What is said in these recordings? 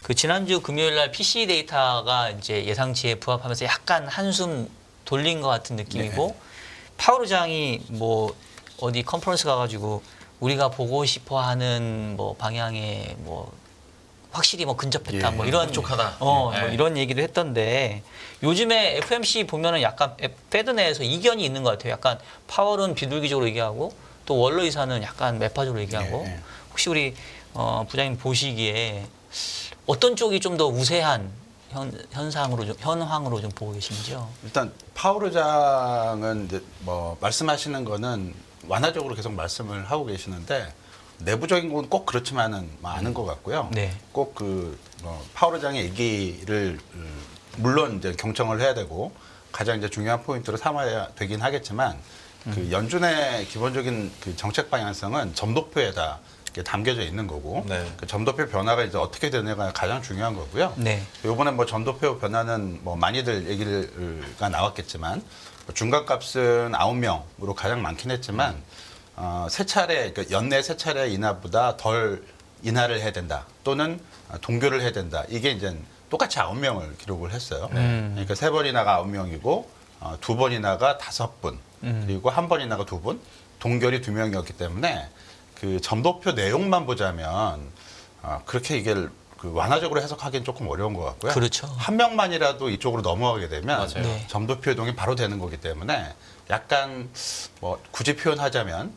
그 지난주 금요일 날 PC 데이터가 이제 예상치에 부합하면서 약간 한숨 돌린 것 같은 느낌이고 네. 파월 의장이 뭐 어디 컨퍼런스 가가지고 우리가 보고 싶어하는 뭐 방향에 뭐 확실히 뭐 근접했다 예, 뭐 이런 촉촉하다. 뭐 예. 이런 얘기도 했던데 요즘에 FMC 보면은 약간 페드 내에서 이견이 있는 것 같아요. 약간 파월은 비둘기적으로 얘기하고 또 원로 이사는 약간 매파적으로 얘기하고 예. 혹시 우리 부장님 보시기에 어떤 쪽이 좀 더 우세한 현황으로 좀 보고 계신지요? 일단 파월 의장은 이제 뭐 말씀하시는 거는 완화적으로 계속 말씀을 하고 계시는데 내부적인 건 꼭 그렇지만은 않은 것 같고요. 네. 꼭 그 파월 의장의 얘기를 물론 이제 경청을 해야 되고 가장 이제 중요한 포인트로 삼아야 되긴 하겠지만 그 연준의 기본적인 그 정책 방향성은 점도표에다 이렇게 담겨져 있는 거고 네. 그 점도표 변화가 이제 어떻게 되느냐가 가장 중요한 거고요. 네. 이번에 뭐 점도표 변화는 뭐 많이들 얘기가 나왔겠지만 중간값은 9명으로 가장 많긴 했지만 세 차례 그러니까 연내 세 차례 인하보다 덜 인하를 해야 된다 또는 동결을 해야 된다 이게 이제 똑같이 9명을 기록을 했어요. 그러니까 세 번 인하가 9명이고 두 번 인하가 5분 그리고 한 번 인하가 2분 동결이 2명이었기 때문에 그 점도표 내용만 보자면 그렇게 이게 그 완화적으로 해석하기는 조금 어려운 것 같고요. 그렇죠. 한 명만이라도 이쪽으로 넘어가게 되면 맞아요. 네. 점도표 이동이 바로 되는 거기 때문에 약간 뭐 굳이 표현하자면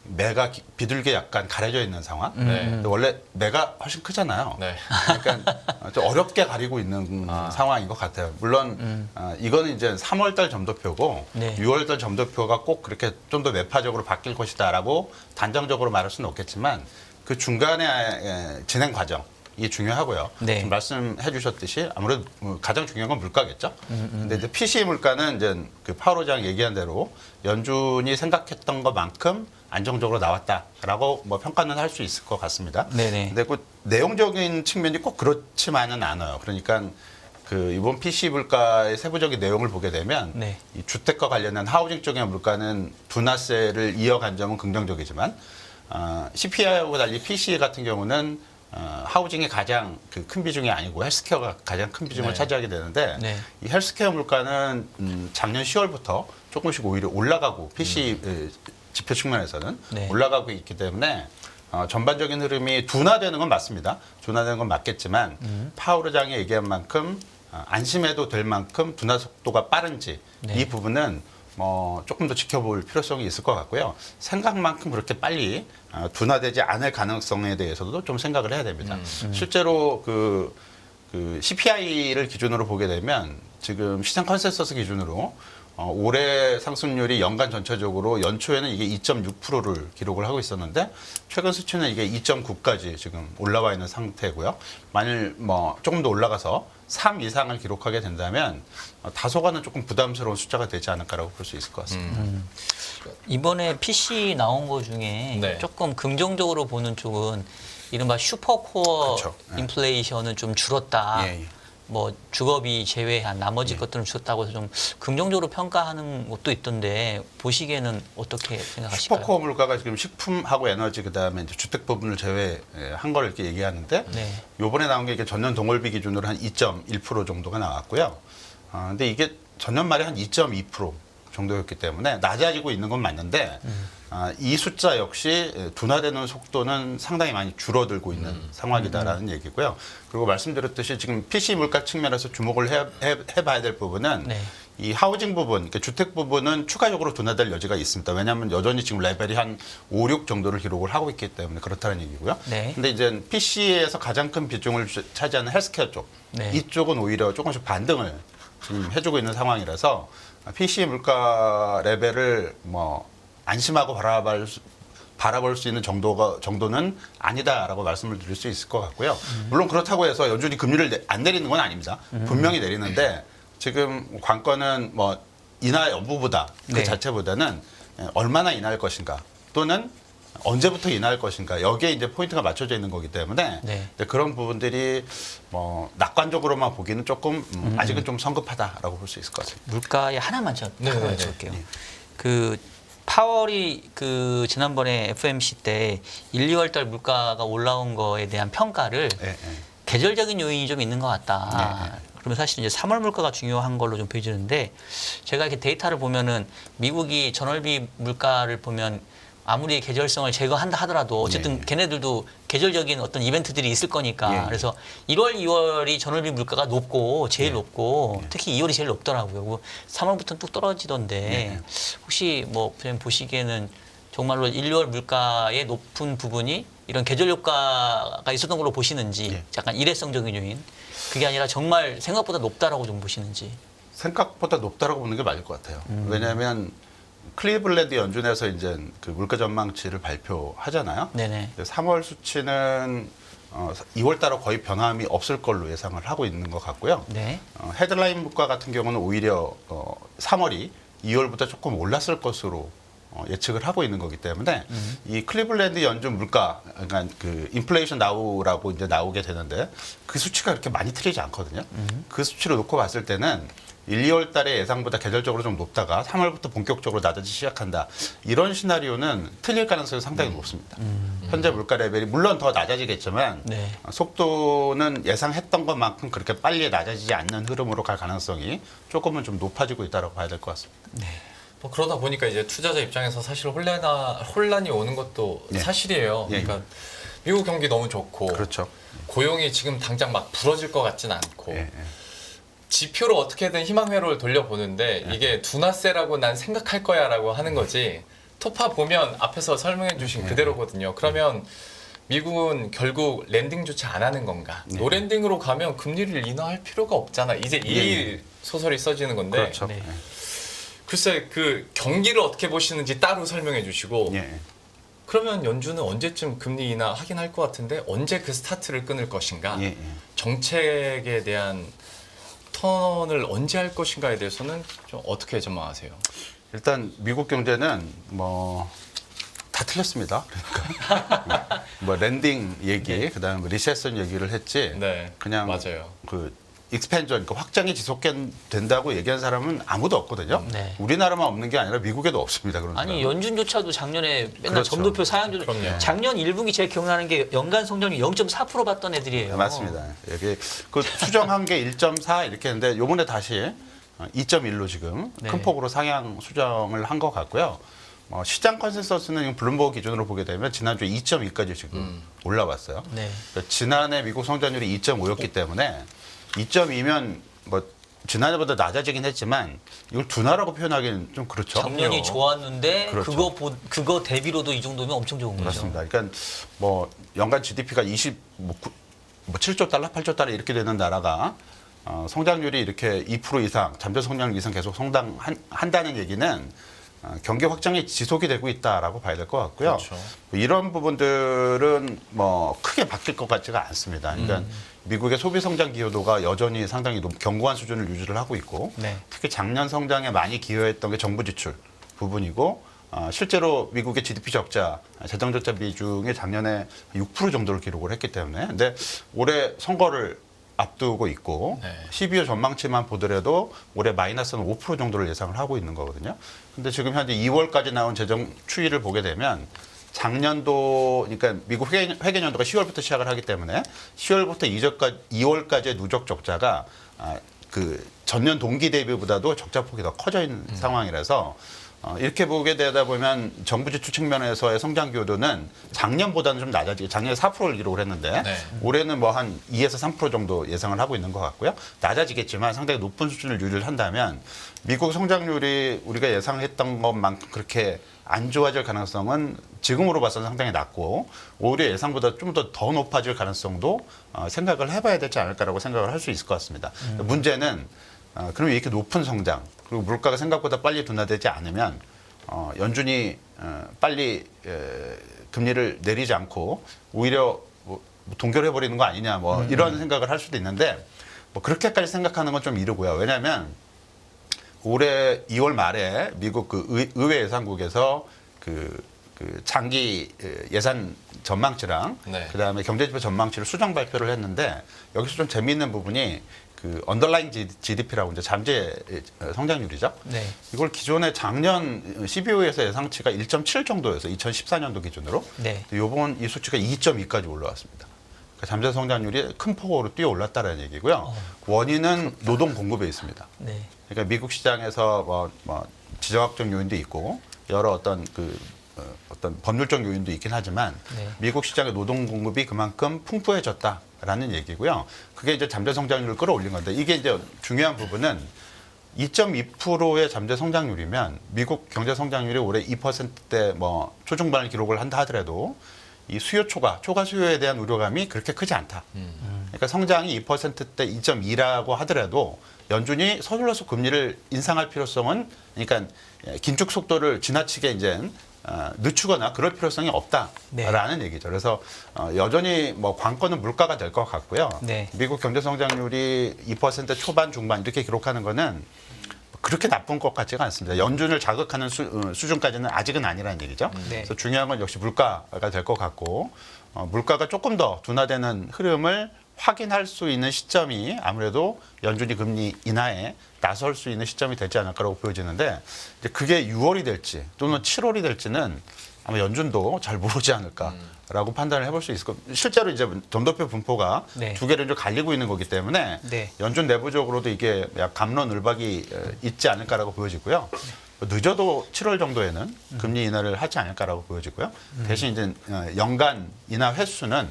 매가 비둘기에 약간 가려져 있는 상황. 네. 근데 원래 매가 훨씬 크잖아요. 네. 그러니까 좀 어렵게 가리고 있는 상황인 것 같아요. 물론 이거는 이제 3월달 점도표고 네. 6월달 점도표가 꼭 그렇게 좀 더 매파적으로 바뀔 것이다라고 단정적으로 말할 수는 없겠지만 그 중간에 진행 과정. 이 중요하고요. 네. 지금 말씀해 주셨듯이 아무래도 가장 중요한 건 물가겠죠. 근데 이제 PC 물가는 이제 그 파월 의장 얘기한 대로 연준이 생각했던 것만큼 안정적으로 나왔다라고 뭐 평가는 할 수 있을 것 같습니다. 네네. 근데 그 내용적인 측면이 꼭 그렇지만은 않아요. 그러니까 그 이번 PC 물가의 세부적인 내용을 보게 되면 네. 이 주택과 관련한 하우징 쪽의 물가는 둔화세를 이어간 점은 긍정적이지만 CPI하고 달리 PC 같은 경우는 하우징이 가장 그 큰 비중이 아니고 헬스케어가 가장 큰 비중을 네. 차지하게 되는데 네. 이 헬스케어 물가는 작년 10월부터 조금씩 오히려 올라가고 PC 지표 측면에서는 네. 올라가고 있기 때문에 전반적인 흐름이 둔화되는 건 맞습니다. 둔화되는 건 맞겠지만 파월 의장이 얘기한 만큼 안심해도 될 만큼 둔화 속도가 빠른지 네. 이 부분은 조금 더 지켜볼 필요성이 있을 것 같고요. 생각만큼 그렇게 빨리 둔화되지 않을 가능성에 대해서도 좀 생각을 해야 됩니다. 실제로 그 CPI를 기준으로 보게 되면 지금 시장 컨센서스 기준으로 올해 상승률이 연간 전체적으로 연초에는 이게 2.6%를 기록을 하고 있었는데 최근 수치는 이게 2.9까지 지금 올라와 있는 상태고요. 만일 조금 더 올라가서 3 이상을 기록하게 된다면 다소간은 조금 부담스러운 숫자가 되지 않을까라고 볼 수 있을 것 같습니다. 이번에 PC 나온 거 중에 네. 조금 긍정적으로 보는 쪽은 이른바 슈퍼코어 그렇죠. 네. 인플레이션은 좀 줄었다. 예. 뭐 주거비 제외한 나머지 것들은 줄었다고 해서 좀 긍정적으로 평가하는 것도 있던데 보시기에는 어떻게 생각하실까요? 슈퍼코어 물가가 지금 식품하고 에너지 그다음에 이제 주택 부분을 제외한 걸 이렇게 얘기하는데 네. 요번에 나온 게 이게 전년 동월비 기준으로 한 2.1% 정도가 나왔고요. 근데 이게 전년 말에 한 2.2% 정도였기 때문에 낮아지고 있는 건 맞는데 이 숫자 역시 둔화되는 속도는 상당히 많이 줄어들고 있는 상황이다라는 얘기고요. 그리고 말씀드렸듯이 지금 PC 물가 측면에서 주목을 해봐야 될 부분은 네. 이 하우징 부분, 그러니까 주택 부분은 추가적으로 둔화될 여지가 있습니다. 왜냐하면 여전히 지금 레벨이 한 5, 6 정도를 기록을 하고 있기 때문에 그렇다는 얘기고요. 네. 근데 이제 PC에서 가장 큰 비중을 차지하는 헬스케어 쪽, 네. 이쪽은 오히려 조금씩 반등을 지금 해주고 있는 상황이라서 PC 물가 레벨을 안심하고 바라볼 수 있는 정도는 아니다라고 말씀을 드릴 수 있을 것 같고요. 물론 그렇다고 해서 연준이 금리를 안 내리는 건 아닙니다. 분명히 내리는데 지금 관건은 인하 여부보다 그 네. 자체보다는 얼마나 인하할 것인가 또는 언제부터 인하할 것인가 여기에 이제 포인트가 맞춰져 있는 거기 때문에 네. 그런 부분들이 낙관적으로만 보기는 조금 아직은 좀 성급하다라고 볼 수 있을 것 같습니다. 물가에 하나만 네. 여쭤볼게요. 그 파월이 그 지난번에 FMC 때 1, 2월 달 물가가 올라온 거에 대한 평가를 예, 예. 계절적인 요인이 좀 있는 것 같다. 그러면 사실 이제 3월 물가가 중요한 걸로 좀 보여지는데 제가 이렇게 데이터를 보면은 미국이 전월비 물가를 보면 아무리 계절성을 제거한다 하더라도 어쨌든 걔네들도 계절적인 어떤 이벤트들이 있을 거니까 그래서 1월, 2월이 전월비 물가가 높고 제일 높고 특히 2월이 제일 높더라고요. 3월부터는 뚝 떨어지던데 혹시 뭐 그냥 보시기에는 정말로 1, 2월 물가의 높은 부분이 이런 계절 효과가 있었던 걸로 보시는지 약간 일회성적인 요인 그게 아니라 정말 생각보다 높다라고 좀 보시는지. 생각보다 높다라고 보는 게 맞을 것 같아요. 왜냐하면 클리블랜드 연준에서 이제 그 물가 전망치를 발표하잖아요. 네네. 3월 수치는 2월 달과 거의 변함이 없을 걸로 예상을 하고 있는 것 같고요. 네. 헤드라인 물가 같은 경우는 오히려 3월이 2월보다 조금 올랐을 것으로 예측을 하고 있는 거기 때문에 이 클리블랜드 연준 물가, 그러니까 그 인플레이션 나우라고 이제 나오게 되는데 그 수치가 그렇게 많이 틀리지 않거든요. 그 수치를 놓고 봤을 때는 1, 2월 달에 예상보다 계절적으로 좀 높다가 3월부터 본격적으로 낮아지기 시작한다. 이런 시나리오는 틀릴 가능성이 상당히 높습니다. 현재 물가 레벨이 물론 더 낮아지겠지만 네. 속도는 예상했던 것만큼 그렇게 빨리 낮아지지 않는 흐름으로 갈 가능성이 조금은 좀 높아지고 있다고 봐야 될 것 같습니다. 뭐 그러다 보니까 이제 투자자 입장에서 사실 혼란이 오는 것도 사실이에요. 그러니까 미국 경기 너무 좋고 그렇죠. 고용이 지금 당장 막 불어질 것 같지는 않고 예. 지표로 어떻게든 희망회로를 돌려보는데 이게 둔화세라고 난 생각할 거야라고 하는 거지 토파 보면 앞에서 설명해 주신 그대로거든요. 그러면 미국은 결국 랜딩조차 안 하는 건가? 노랜딩으로 가면 금리를 인하할 필요가 없잖아. 이제 이 소설이 써지는 건데 그렇죠. 네. 글쎄 그 경기를 어떻게 보시는지 따로 설명해 주시고 예. 그러면 연준은 언제쯤 금리 인하 하긴 할 것 같은데 언제 그 스타트를 끊을 것인가? 예. 정책에 대한 턴을 언제 할 것인가에 대해서는 좀 어떻게 전망하세요? 일단 미국 경제는 뭐 다 틀렸습니다. 그러니까 뭐 랜딩 얘기, 그다음에 뭐 리세션 얘기를 했지. 네, 그냥 맞아요. 그 익스펜전, 그러니까 확장이 지속된다고 얘기한 사람은 아무도 없거든요. 네. 우리나라만 없는 게 아니라 미국에도 없습니다. 그런 아니 사람은. 연준조차도 작년에 맨날 그렇죠. 점도표 사양조 그럼요. 작년 1분기 제일 기억나는 게 연간 성장률 0.4% 봤던 애들이에요. 맞습니다. 여기 그 수정한 게 1.4 이렇게 했는데 요번에 다시 2.1로 지금 네. 큰 폭으로 상향 수정을 한 것 같고요. 시장 컨센서스는 블룸버그 기준으로 보게 되면 지난주에 2.2까지 지금 올라왔어요. 네. 그러니까 지난해 미국 성장률이 2.5였기 때문에 2.2면 뭐 지난해보다 낮아지긴 했지만 이걸 둔화라고 표현하기는 좀 그렇죠. 작년이 좋았는데 그렇죠. 그거 대비로도 이 정도면 엄청 좋은 거죠. 그렇습니다. 그러니까 뭐 연간 GDP가 7조 달러, 8조 달러 이렇게 되는 나라가 성장률이 이렇게 2% 이상, 잠재 성장률 이상 계속 성장한다는 얘기는 경기 확장이 지속이 되고 있다라고 봐야 될 것 같고요. 그렇죠. 이런 부분들은 뭐 크게 바뀔 것 같지가 않습니다. 그러니까 미국의 소비 성장 기여도가 여전히 상당히 견고한 수준을 유지를 하고 있고 네. 특히 작년 성장에 많이 기여했던 게 정부 지출 부분이고 실제로 미국의 GDP 적자, 재정 적자 비중이 작년에 6% 정도를 기록을 했기 때문에 근데 올해 선거를 앞두고 있고 12월 전망치만 보더라도 올해 마이너스는 5% 정도를 예상을 하고 있는 거거든요. 근데 지금 현재 2월까지 나온 재정 추이를 보게 되면 작년도 그러니까 미국 회계년도가 10월부터 시작을 하기 때문에 10월부터 2월까지의 누적 적자가 그 전년 동기 대비보다도 적자 폭이 더 커져 있는 상황이라서 이렇게 보게 되다 보면 정부 지출 측면에서의 성장 기여도는 작년보다는 좀 낮아지고 작년에 4%를 기록을 했는데 올해는 뭐 한 2에서 3% 정도 예상을 하고 있는 것 같고요. 낮아지겠지만 상당히 높은 수준을 유지를 한다면 미국 성장률이 우리가 예상했던 것만큼 그렇게 안 좋아질 가능성은 지금으로 봐서는 상당히 낮고 오히려 예상보다 좀 더 높아질 가능성도 생각을 해봐야 되지 않을까라고 생각을 할 수 있을 것 같습니다. 문제는 그럼 이렇게 높은 성장 그리고 물가가 생각보다 빨리 둔화되지 않으면 연준이 빨리 금리를 내리지 않고 오히려 뭐 동결해버리는 거 아니냐 뭐 이런 생각을 할 수도 있는데 뭐 그렇게까지 생각하는 건 좀 이르고요. 왜냐하면 올해 2월 말에 미국 그 의회 예산국에서 그 장기 예산 전망치랑 그다음에 경제지표 전망치를 수정 발표를 했는데 여기서 좀 재미있는 부분이 그 언더라인 GDP라고 이제 잠재 성장률이죠. 네. 이걸 기존에 작년 12월에서 예상치가 1.7 정도여서 2014년도 기준으로 네. 요번 이 수치가 2.2까지 올라왔습니다. 그 잠재 성장률이 큰 폭으로 뛰어 올랐다는 얘기고요. 원인은 노동 공급에 있습니다. 네. 그러니까 미국 시장에서 뭐 지정학적 요인도 있고 여러 어떤 어떤 법률적 요인도 있긴 하지만 네. 미국 시장의 노동 공급이 그만큼 풍부해졌다라는 얘기고요. 그게 이제 잠재 성장률을 끌어올린 건데 이게 이제 중요한 부분은 2.2%의 잠재 성장률이면 미국 경제 성장률이 올해 2%대 뭐 초중반을 기록을 한다 하더라도 이 수요 초과 수요에 대한 우려감이 그렇게 크지 않다. 그러니까 성장이 2%대 2.2라고 하더라도 연준이 서둘러서 금리를 인상할 필요성은 그러니까 긴축 속도를 지나치게 이제 늦추거나 그럴 필요성이 없다라는 네. 얘기죠. 그래서 여전히 뭐 관건은 물가가 될 것 같고요. 네. 미국 경제 성장률이 2% 초반 중반 이렇게 기록하는 거는 그렇게 나쁜 것 같지가 않습니다. 연준을 자극하는 수준까지는 아직은 아니라는 얘기죠. 네. 그래서 중요한 건 역시 물가가 될 것 같고 물가가 조금 더 둔화되는 흐름을 확인할 수 있는 시점이 아무래도 연준이 금리 인하에 나설 수 있는 시점이 되지 않을까라고 보여지는데 이제 그게 6월이 될지 또는 7월이 될지는 아마 연준도 잘 모르지 않을까라고 판단을 해볼 수 있을 겁니다. 실제로 이제 점도표 분포가 네. 두 개를 좀 갈리고 있는 거기 때문에 네. 연준 내부적으로도 이게 약 감론을박이 있지 않을까라고 보여지고요. 늦어도 7월 정도에는 금리 인하를 하지 않을까라고 보여지고요. 대신 이제 연간 인하 횟수는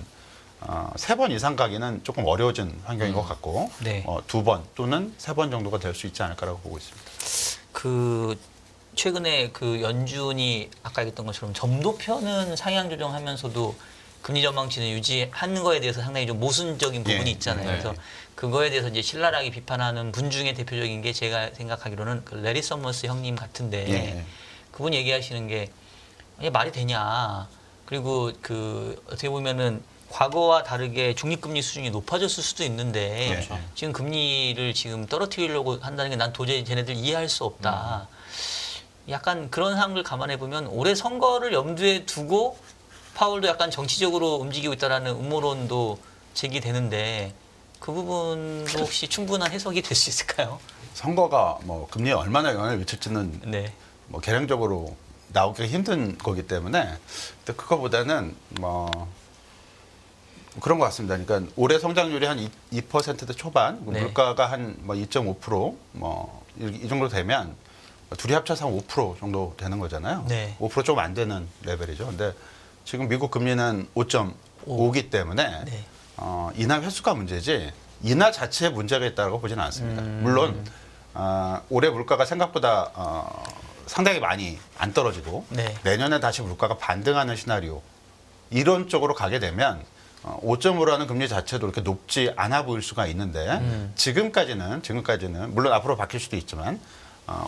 3번 이상 가기는 조금 어려워진 환경인 것 같고 네. 2번 또는 3번 정도가 될 수 있지 않을까라고 보고 있습니다. 그 최근에 그 연준이 아까 얘기했던 것처럼 점도표는 상향 조정하면서도 금리 전망치는 유지하는 거에 대해서 상당히 좀 모순적인 부분이 예. 있잖아요. 네. 그래서 그거에 대해서 이제 신랄하게 비판하는 분 중에 대표적인 게 제가 생각하기로는 그 레리 서머스 형님 같은데 예. 그분 얘기하시는 게 이게 말이 되냐. 그리고 그 어떻게 보면은 과거와 다르게 중립금리 수준이 높아졌을 수도 있는데 그렇죠. 지금 금리를 지금 떨어뜨리려고 한다는 게 난 도저히 쟤네들 이해할 수 없다. 약간 그런 상황을 감안해 보면 올해 선거를 염두에 두고 파월도 약간 정치적으로 움직이고 있다라는 음모론도 제기되는데 그 부분도 혹시 충분한 해석이 될 수 있을까요? 선거가 뭐 금리에 얼마나 영향을 미칠지는 네. 뭐 개량적으로 나오기가 힘든 거기 때문에 근데 그거보다는 뭐 그런 것 같습니다. 그러니까 올해 성장률이 한 2%대 초반, 네. 물가가 한 뭐 2.5%, 이 정도 되면 둘이 합쳐서 한 5% 정도 되는 거잖아요. 네. 5% 좀 안 되는 레벨이죠. 근데 지금 미국 금리는 5.5기 때문에 네. 인하 횟수가 문제지 인하 자체에 문제가 있다고 보지는 않습니다. 물론 올해 물가가 생각보다 상당히 많이 안 떨어지고 네. 내년에 다시 물가가 반등하는 시나리오 이런 쪽으로 가게 되면 5.5라는 금리 자체도 이렇게 높지 않아 보일 수가 있는데 지금까지는 물론 앞으로 바뀔 수도 있지만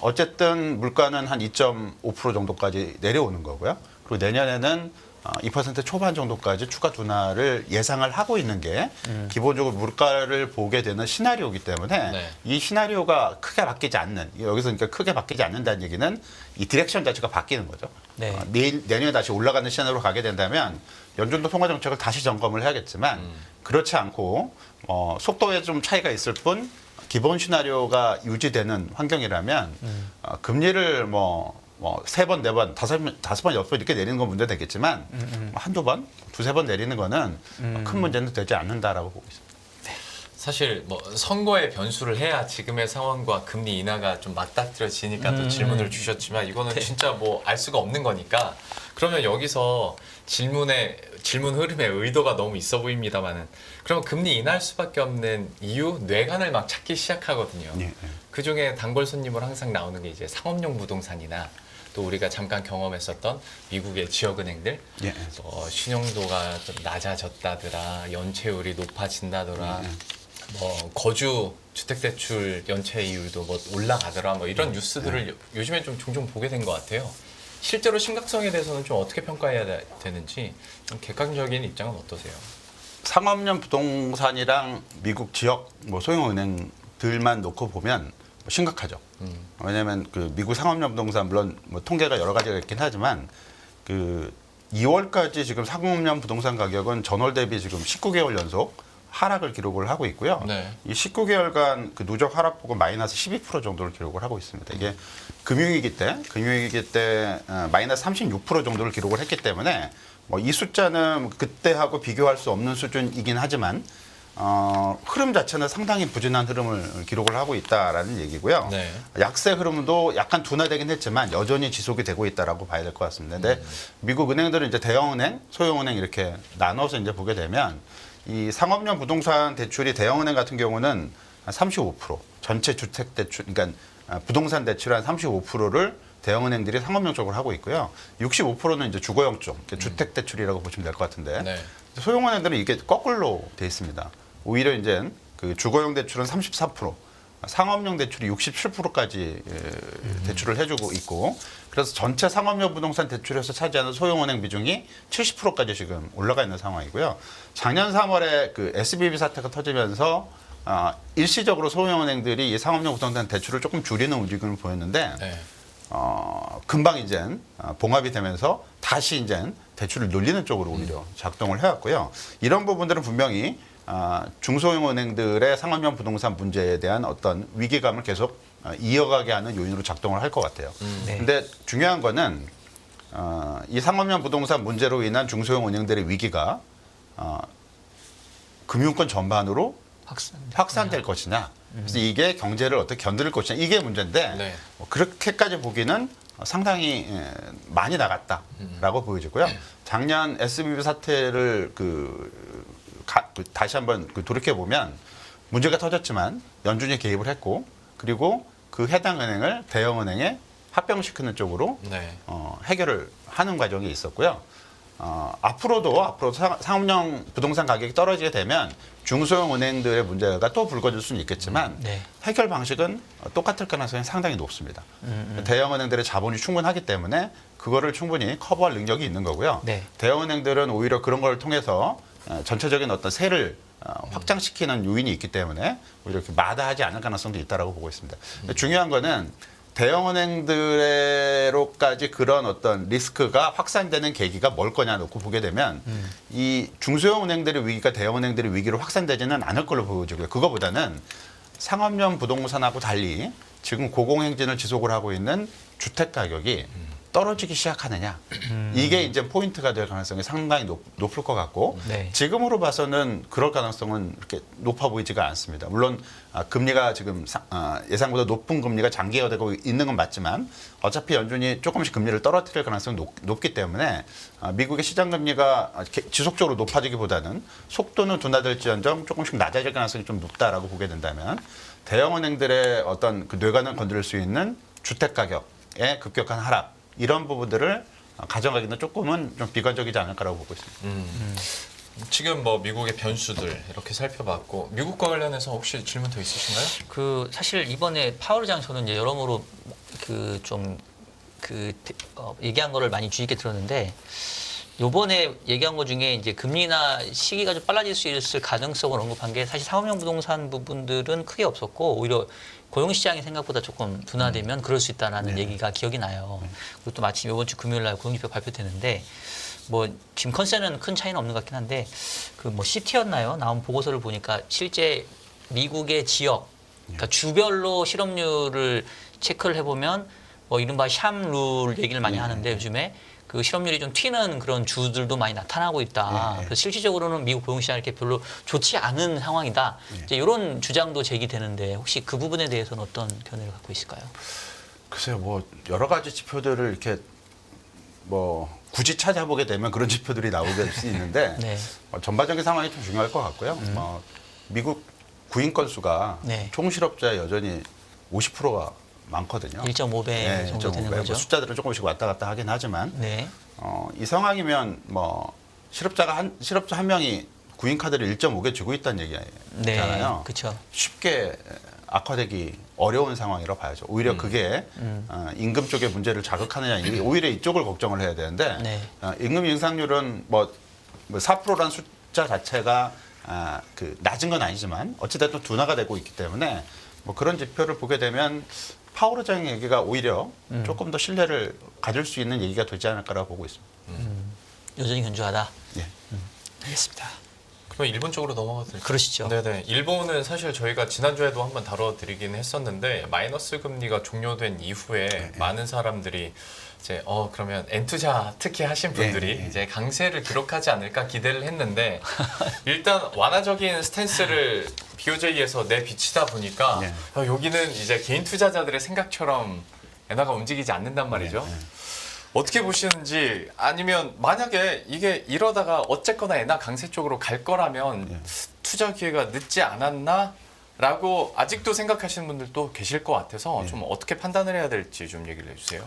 어쨌든 물가는 한 2.5% 정도까지 내려오는 거고요. 그리고 내년에는 2% 초반 정도까지 추가 둔화를 예상을 하고 있는 게 기본적으로 물가를 보게 되는 시나리오이기 때문에 네. 이 시나리오가 크게 바뀌지 않는 여기서 그러니까 크게 바뀌지 않는다는 얘기는 이 디렉션 자체가 바뀌는 거죠. 네. 내년에 다시 올라가는 시나리오로 가게 된다면 연준도 통화 정책을 다시 점검을 해야겠지만 그렇지 않고 속도에 좀 차이가 있을 뿐 기본 시나리오가 유지되는 환경이라면 금리를 세 번, 네 번, 다섯 번, 여섯 번 이렇게 내리는 건 문제 되겠지만 한두 번, 두세 번 내리는 거는 큰 문제는 되지 않는다라고 보고 있습니다. 사실 뭐 선거에 변수를 해야 지금의 상황과 금리 인하가 좀 맞닥뜨려지니까 또 질문을 주셨지만 이거는 진짜 뭐 알 수가 없는 거니까 그러면 여기서 질문 흐름에 의도가 너무 있어 보입니다만은 그러면 금리 인하할 수밖에 없는 이유 뇌관을 막 찾기 시작하거든요. 예. 그 중에 단골 손님으로 항상 나오는 게 이제 상업용 부동산이나 또 우리가 잠깐 경험했었던 미국의 지역은행들 예. 신용도가 좀 낮아졌다더라, 연체율이 높아진다더라, 뭐 거주 주택대출 연체 이율도 뭐 올라가더라, 뭐 이런 뉴스들을 요즘에 좀 종종 보게 된 것 같아요. 실제로 심각성에 대해서는 좀 어떻게 평가해야 되는지 좀 객관적인 입장은 어떠세요? 상업용 부동산이랑 미국 지역 소형은행들만 놓고 보면 심각하죠. 왜냐하면 그 미국 상업용 부동산 물론 뭐 통계가 여러 가지가 있긴 하지만 그 2월까지 지금 상업용 부동산 가격은 전월 대비 지금 19개월 연속 하락을 기록을 하고 있고요. 네. 이 19개월간 그 누적 하락폭은 마이너스 12% 정도를 기록을 하고 있습니다. 이게 금융위기 때 마이너스 36% 정도를 기록을 했기 때문에 뭐 이 숫자는 그때하고 비교할 수 없는 수준이긴 하지만 흐름 자체는 상당히 부진한 흐름을 기록을 하고 있다라는 얘기고요. 네. 약세 흐름도 약간 둔화되긴 했지만 여전히 지속이 되고 있다라고 봐야 될 것 같습니다. 근데 미국 은행들은 이제 대형은행, 소형은행 이렇게 나눠서 이제 보게 되면 이 상업용 부동산 대출이 대형은행 같은 경우는 한 35% 전체 주택 대출, 그러니까 부동산 대출 한 35%를 대형은행들이 상업용 쪽으로 하고 있고요. 65%는 이제 주거용 쪽, 주택 대출이라고 보시면 될 것 같은데 네. 소형은행들은 이게 거꾸로 돼 있습니다. 오히려 이제 그 주거용 대출은 34%, 상업용 대출이 67%까지 대출을 해주고 있고, 그래서 전체 상업용 부동산 대출에서 차지하는 소형은행 비중이 70%까지 지금 올라가 있는 상황이고요. 작년 3월에 그 SBB 사태가 터지면서 일시적으로 소형은행들이 이 상업용 부동산 대출을 조금 줄이는 움직임을 보였는데, 네. 금방 이제 봉합이 되면서 다시 이제 대출을 늘리는 쪽으로 오히려 작동을 해왔고요. 이런 부분들은 분명히 중소형 은행들의 상업용 부동산 문제에 대한 어떤 위기감을 계속 이어가게 하는 요인으로 작동을 할 것 같아요. 네. 근데 중요한 거는 이 상업용 부동산 문제로 인한 중소형 은행들의 위기가 금융권 전반으로 확산될 것이냐. 그래서 이게 경제를 어떻게 견딜 것이냐. 이게 문제인데 네. 그렇게까지 보기는 상당히 많이 나갔다라고 보여지고요. 작년 SBB 사태를 다시 한번 돌이켜 보면 문제가 터졌지만 연준이 개입을 했고, 그리고 그 해당 은행을 대형 은행에 합병시키는 쪽으로 네. 해결을 하는 과정이 있었고요. 앞으로도 상업용 부동산 가격이 떨어지게 되면 중소형 은행들의 문제가 또 불거질 수는 있겠지만 네. 해결 방식은 똑같을 가능성이 상당히 높습니다. 대형 은행들의 자본이 충분하기 때문에 그거를 충분히 커버할 능력이 있는 거고요. 네. 대형 은행들은 오히려 그런 걸 통해서 전체적인 어떤 세를 확장시키는 요인이 있기 때문에 오히려 이렇게 마다하지 않을 가능성도 있다라고 보고 있습니다. 근데 중요한 거는 대형 은행들로까지 그런 어떤 리스크가 확산되는 계기가 뭘 거냐 놓고 보게 되면 이 중소형 은행들의 위기가 대형 은행들의 위기로 확산되지는 않을 걸로 보여지고요. 그거보다는 상업용 부동산하고 달리 지금 고공행진을 지속을 하고 있는 주택 가격이 떨어지기 시작하느냐. 이게 이제 포인트가 될 가능성이 상당히 높을 것 같고, 네. 지금으로 봐서는 그럴 가능성은 이렇게 높아 보이지가 않습니다. 물론 금리가 지금 예상보다 높은 금리가 장기화되고 있는 건 맞지만 어차피 연준이 조금씩 금리를 떨어뜨릴 가능성이 높기 때문에 미국의 시장 금리가 지속적으로 높아지기보다는 속도는 둔화될지언정 조금씩 낮아질 가능성이 좀 높다라고 보게 된다면 대형 은행들의 어떤 그 뇌관을 건드릴 수 있는 주택 가격의 급격한 하락, 이런 부분들을 가져가기는 조금은 좀 비관적이지 않을까라고 보고 있습니다. 지금 뭐 미국의 변수들 이렇게 살펴봤고, 미국과 관련해서 혹시 질문 더 있으신가요? 사실 이번에 파월 의장 저는 이제 여러모로 얘기한 거를 많이 주의 깊게 들었는데, 요번에 얘기한 것 중에 이제 금리나 시기가 좀 빨라질 수 있을 가능성을 언급한 게 사실 상업용 부동산 부분들은 크게 없었고, 오히려 고용시장이 생각보다 조금 둔화되면 그럴 수 있다는 얘기가 기억이 나요. 그리고 또 마침 이번 주 금요일 날 고용지표 발표되는데, 뭐 지금 컨센은 큰 차이는 없는 것 같긴 한데, 그 뭐 시티였나요? 나온 보고서를 보니까 실제 미국의 지역, 그러니까 주별로 실업률을 체크를 해보면 뭐 이른바 샴룰 얘기를 많이 하는데, 요즘에 그 실업률이 좀 튀는 그런 주들도 많이 나타나고 있다. 그래서 실질적으로는 미국 고용시장이 이렇게 별로 좋지 않은 상황이다. 이제 이런 주장도 제기되는데, 혹시 그 부분에 대해서는 어떤 견해를 갖고 있을까요? 글쎄요, 뭐 여러 가지 지표들을 이렇게 뭐 굳이 찾아보게 되면 그런 지표들이 나오게 될 수 있는데 네. 전반적인 상황이 좀 중요할 것 같고요. 미국 구인 건수가 네. 총 실업자의 여전히 50%가 많거든요. 1.5배 정도 되는 뭐 거죠. 숫자들은 조금씩 왔다 갔다 하긴 하지만 네. 이 상황이면 뭐 실업자 한 명이 구인 카드를 1.5개 주고 있다는 얘기잖아요. 네. 그렇죠. 쉽게 악화되기 어려운 상황이라고 봐야죠. 오히려 그게 임금 쪽의 문제를 자극하느냐, 오히려 이쪽을 걱정을 해야 되는데 네. 임금 인상률은 뭐 4%라는 숫자 자체가 그 낮은 건 아니지만 어찌됐든 둔화가 되고 있기 때문에 뭐 그런 지표를 보게 되면 파월 의장 얘기가 오히려 조금 더 신뢰를 가질 수 있는 얘기가 되지 않을까라고 보고 있습니다. 여전히 견조하다. 예. 알겠습니다. 그럼 일본 쪽으로 넘어가도 될까요? 그러시죠. 네네. 일본은 사실 저희가 지난주에도 한번 다뤄드리긴 했었는데 마이너스 금리가 종료된 이후에 많은 사람들이 이제 그러면 엔투자 특히 하신 분들이 예. 이제 강세를 기록하지 않을까 기대를 했는데 일단 완화적인 스탠스를 BOJ에서 내비치다 보니까 예. 여기는 이제 개인 투자자들의 생각처럼 엔화가 움직이지 않는단 말이죠. 어떻게 보시는지 아니면 만약에 이게 이러다가 어쨌거나 엔화 강세 쪽으로 갈 거라면 투자 기회가 늦지 않았나? 라고 아직도 생각하시는 분들도 계실 것 같아서 좀 어떻게 판단을 해야 될지 좀 얘기를 해주세요.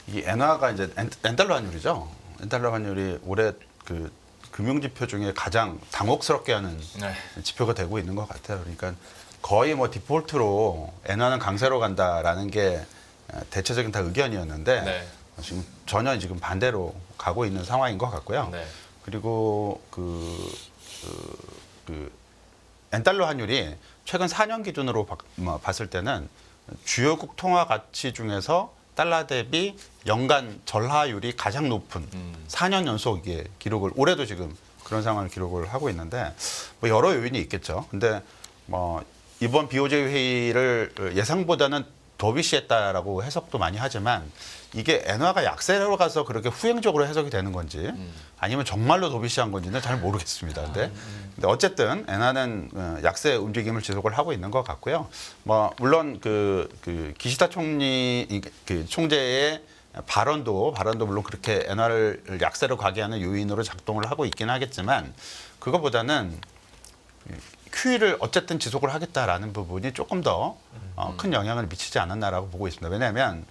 이 엔화가 이제 엔달러 환율이죠. 엔달러 환율이 올해 그 금융 지표 중에 가장 당혹스럽게 하는 네. 지표가 되고 있는 것 같아요. 그러니까 거의 뭐 디폴트로 엔화는 강세로 간다라는 게 대체적인 다 의견이었는데 네. 지금 전혀 지금 반대로 가고 있는 상황인 것 같고요. 네. 그리고 엔달러 환율이 최근 4년 기준으로 봤을 때는 주요국 통화 가치 중에서 달러 대비 연간 절하율이 가장 높은 4년 연속 이게 기록을 올해도 지금 그런 상황을 기록을 하고 있는데 뭐 여러 요인이 있겠죠. 근데 뭐 이번 BOJ 회의를 예상보다는 더 비시했다라고 해석도 많이 하지만 이게 엔화가 약세로 가서 그렇게 후행적으로 해석이 되는 건지 아니면 정말로 더 비시한 건지는 잘 모르겠습니다. 근데 어쨌든 엔화는 약세 움직임을 지속을 하고 있는 것 같고요. 뭐 물론 그 기시다 총재의 발언도 물론 그렇게 엔화를 약세로 가게 하는 요인으로 작동을 하고 있긴 하겠지만 그거보다는 QE를 어쨌든 지속을 하겠다라는 부분이 조금 더 큰 영향을 미치지 않았나라고 보고 있습니다. 왜냐하면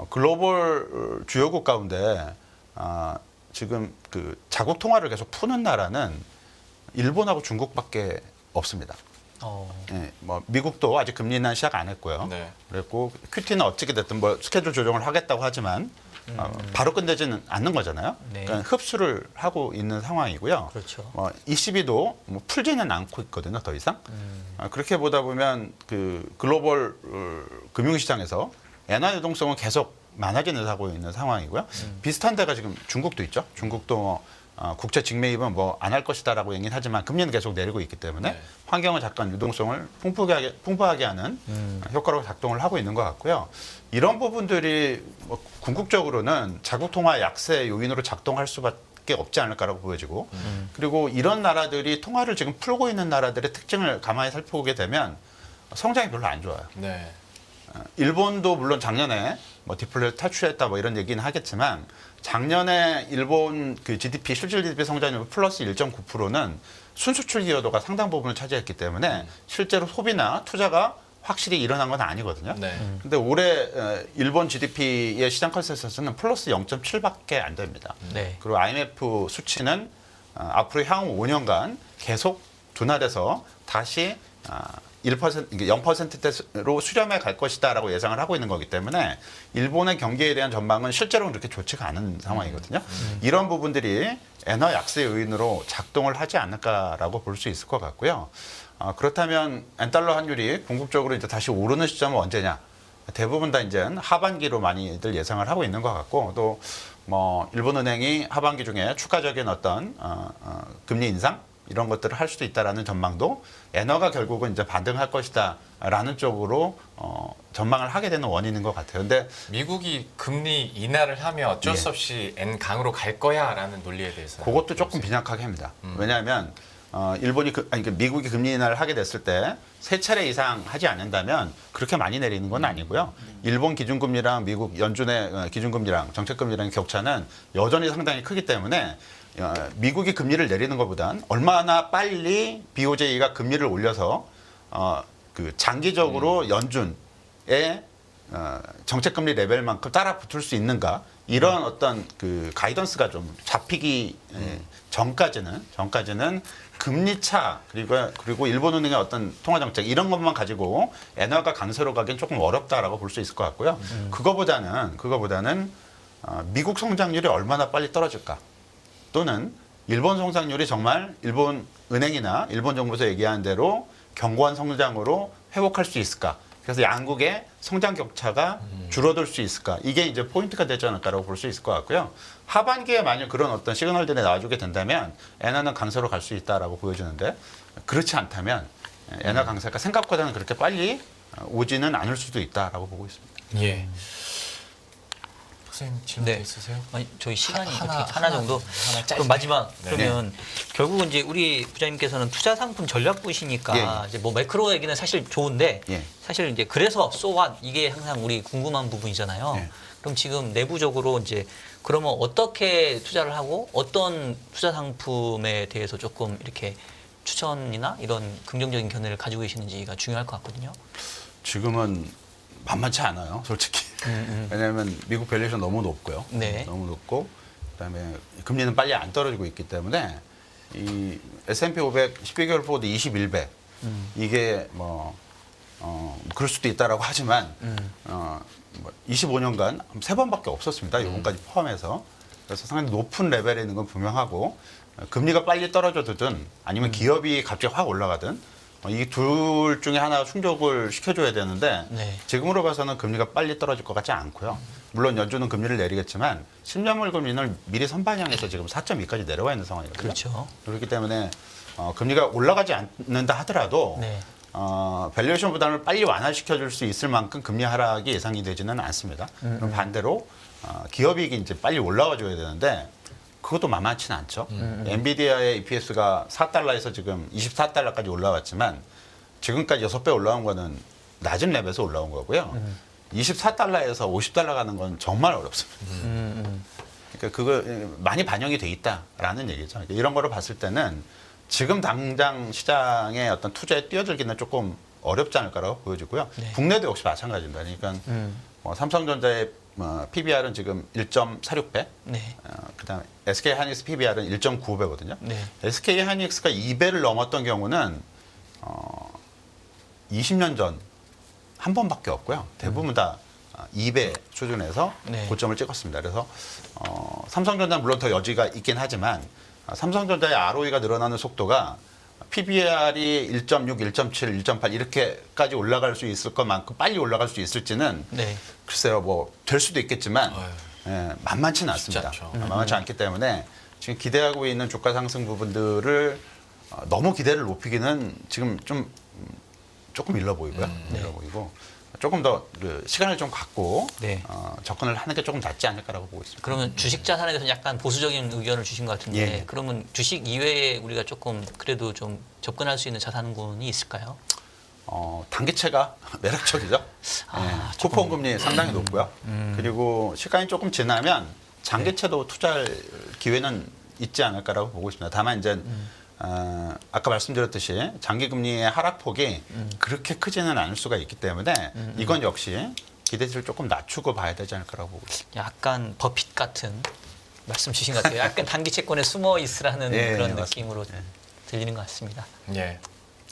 글로벌 주요국 가운데 지금 그 자국 통화를 계속 푸는 나라는 일본하고 중국밖에 없습니다. 예, 뭐 미국도 아직 금리 인하 시작 안 했고요. 네. 그랬고 QT는 어떻게 됐든 뭐 스케줄 조정을 하겠다고 하지만 바로 끝내지는 않는 거잖아요. 네. 그러니까 흡수를 하고 있는 상황이고요. 그렇죠. ECB도 뭐 풀지는 않고 있거든요, 더 이상. 그렇게 보다 보면 그 글로벌 금융시장에서 엔화 유동성은 계속 많아지는 하고 있는 상황이고요. 비슷한 데가 지금 중국도 있죠. 중국도 국채 직매입은 뭐 안 할 것이다라고 얘기는 하지만 금리는 계속 내리고 있기 때문에 네. 환경은 잠깐 유동성을 풍부하게 하는 효과로 작동을 하고 있는 것 같고요. 이런 부분들이 뭐 궁극적으로는 자국 통화 약세 요인으로 작동할 수밖에 없지 않을까라고 보여지고 그리고 이런 나라들이 통화를 지금 풀고 있는 나라들의 특징을 가만히 살펴보게 되면 성장이 별로 안 좋아요. 네. 일본도 물론 작년에 뭐 디플레를 탈출했다 뭐 이런 얘기는 하겠지만 작년에 일본 그 GDP 실질 GDP 성장률 플러스 1.9%는 순수출 기여도가 상당 부분을 차지했기 때문에 실제로 소비나 투자가 확실히 일어난 건 아니거든요. 네. 근데 올해 일본 GDP의 시장 컨센서스는 플러스 0.7밖에 안 됩니다. 네. 그리고 IMF 수치는 앞으로 향후 5년간 계속 둔화돼서 다시 0%대로 수렴해 갈 것이다라고 예상을 하고 있는 거기 때문에 일본의 경기에 대한 전망은 실제로는 그렇게 좋지가 않은 상황이거든요. 이런 부분들이 엔화 약세 요인으로 작동을 하지 않을까라고 볼 수 있을 것 같고요. 그렇다면 엔달러 환율이 궁극적으로 이제 다시 오르는 시점은 언제냐? 대부분 다 이제 하반기로 많이들 예상을 하고 있는 것 같고 또 뭐 일본은행이 하반기 중에 추가적인 어떤 금리 인상 이런 것들을 할 수도 있다라는 전망도 엔화가 결국은 이제 반등할 것이다라는 쪽으로 전망을 하게 되는 원인인 것 같아요. 근데 미국이 금리 인하를 하면 어쩔 수 예. 없이 N 강으로 갈 거야라는 논리에 대해서 그것도 조금 빈약하게 합니다. 왜냐하면 미국이 금리 인하를 하게 됐을 때 세 차례 이상 하지 않는다면 그렇게 많이 내리는 건 아니고요. 일본 기준금리랑 미국 연준의 기준금리랑 정책금리랑 격차는 여전히 상당히 크기 때문에 미국이 금리를 내리는 것보단 얼마나 빨리 BOJ가 금리를 올려서 그 장기적으로 연준의 정책금리 레벨만큼 따라 붙을 수 있는가 이런 어떤 그 가이던스가 좀 잡히기 전까지는 금리 차 그리고 일본은행의 어떤 통화 정책 이런 것만 가지고 엔화가 강세로 가기엔 조금 어렵다라고 볼 수 있을 것 같고요. 그거보다는 미국 성장률이 얼마나 빨리 떨어질까 또는 일본 성장률이 정말 일본 은행이나 일본 정부에서 얘기하는 대로 견고한 성장으로 회복할 수 있을까 그래서 양국의 성장 격차가 줄어들 수 있을까? 이게 이제 포인트가 되지 않을까라고 볼 수 있을 것 같고요. 하반기에 만약 그런 어떤 시그널들이 나와주게 된다면 엔화는 강세로 갈 수 있다라고 보여주는데 그렇지 않다면 엔화 강세가 생각보다는 그렇게 빨리 오지는 않을 수도 있다라고 보고 있습니다. 예. 선생님 질문 네. 있으세요? 아니, 저희 시간이 하나, 어떻게 하나 정도. 하나 짧게. 그럼 마지막 네. 그러면 결국은 이제 우리 부장님께서는 투자 상품 전략부시니까 예. 이제 뭐 매크로 얘기는 사실 좋은데 예. 사실 이제 그래서 so what 이게 항상 우리 궁금한 부분이잖아요. 예. 그럼 지금 내부적으로 이제 그러면 어떻게 투자를 하고 어떤 투자 상품에 대해서 조금 이렇게 추천이나 이런 긍정적인 견해를 가지고 계시는지가 중요할 것 같거든요. 지금은 만만치 않아요, 솔직히. 왜냐하면 미국 밸류에이션 너무 높고요. 네. 너무 높고 그다음에 금리는 빨리 안 떨어지고 있기 때문에 이 S&P 500 12개월 포워드 21배 이게 뭐 그럴 수도 있다라고 하지만 뭐 25년간 3번밖에 없었습니다. 이번까지 포함해서. 그래서 상당히 높은 레벨에 있는 건 분명하고 금리가 빨리 떨어져든 아니면 기업이 갑자기 확 올라가든 이 둘 중에 하나 충족을 시켜줘야 되는데 네. 지금으로 봐서는 금리가 빨리 떨어질 것 같지 않고요. 물론 연준은 금리를 내리겠지만 10년물 금리는 미리 선반영해서 지금 4.2까지 내려와 있는 상황이거든요. 그렇죠. 그렇기 때문에 금리가 올라가지 않는다 하더라도 네. 밸류에이션 부담을 빨리 완화시켜줄 수 있을 만큼 금리 하락이 예상이 되지는 않습니다. 그럼 반대로 기업이익이 이제 빨리 올라와 줘야 되는데 그것도 만만치는 않죠. 엔비디아의 EPS가 4달러에서 지금 24달러까지 올라왔지만 지금까지 6배 올라온 거는 낮은 랩에서 올라온 거고요. 24달러에서 50달러 가는 건 정말 어렵습니다. 그러니까 그거 많이 반영이 돼 있다라는 얘기죠. 그러니까 이런 거를 봤을 때는 지금 당장 시장의 어떤 투자에 뛰어들기는 조금 어렵지 않을까라고 보여지고요. 네. 국내도 역시 마찬가지입니다. 그러니까 삼성전자의 PBR은 지금 1.46배, 네. 그다음에 SK 하이닉스 PBR은 1.95배거든요. 네. SK 하이닉스가 2배를 넘었던 경우는 20년 전 한 번밖에 없고요. 대부분 다 2배 수준에서 네. 고점을 찍었습니다. 그래서 삼성전자는 물론 더 여지가 있긴 하지만 삼성전자의 ROE가 늘어나는 속도가 PBR이 1.6, 1.7, 1.8 이렇게까지 올라갈 수 있을 것만큼 빨리 올라갈 수 있을지는 네. 글쎄요, 뭐 될 수도 있겠지만 만만치는 쉽지 않습니다. 않죠. 만만치 않기 때문에 지금 기대하고 있는 주가 상승 부분들을 너무 기대를 높이기는 지금 좀 조금 일러 보이고요. 일러 보이고 조금 더 그 시간을 좀 갖고 네. 접근을 하는 게 조금 낫지 않을까라고 보고 있습니다. 그러면 주식 자산에 대해서 약간 보수적인 의견을 주신 것 같은데 예. 그러면 주식 이외에 우리가 조금 그래도 좀 접근할 수 있는 자산군이 있을까요? 단기채가 매력적이죠. 쿠폰 금리 상당히 높고요. 그리고 시간이 조금 지나면 장기채도 투자할 기회는 있지 않을까라고 보고 있습니다. 다만 이제 아까 말씀드렸듯이 장기 금리의 하락폭이 그렇게 크지는 않을 수가 있기 때문에 이건 역시 기대치를 조금 낮추고 봐야 되지 않을까라고 보고 있습니다. 약간 버핏 같은 말씀 주신 것 같아요. 약간 단기 채권에 숨어 있으라는 예, 그런 맞습니다. 느낌으로 들리는 것 같습니다. 예.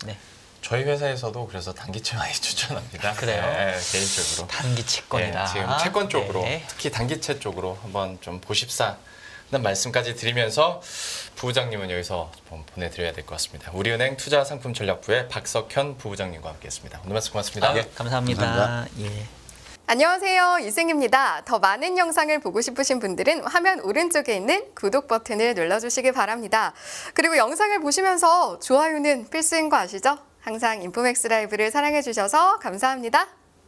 네. 저희 회사에서도 그래서 단기채 많이 추천합니다. 그래요? 네, 개인적으로. 단기 채권이다. 예, 지금 채권 쪽으로 네. 특히 단기채 쪽으로 한번 좀 보십사는 말씀까지 드리면서 부부장님은 여기서 좀 보내드려야 될 것 같습니다. 우리은행 투자상품전략부의 박석현 부부장님과 함께했습니다. 오늘 말씀 고맙습니다. 아, 감사합니다. 감사합니다. 예. 안녕하세요. 이승입니다. 더 많은 영상을 보고 싶으신 분들은 화면 오른쪽에 있는 구독 버튼을 눌러주시기 바랍니다. 그리고 영상을 보시면서 좋아요는 필수인 거 아시죠? 항상 인포맥스 라이브를 사랑해주셔서 감사합니다.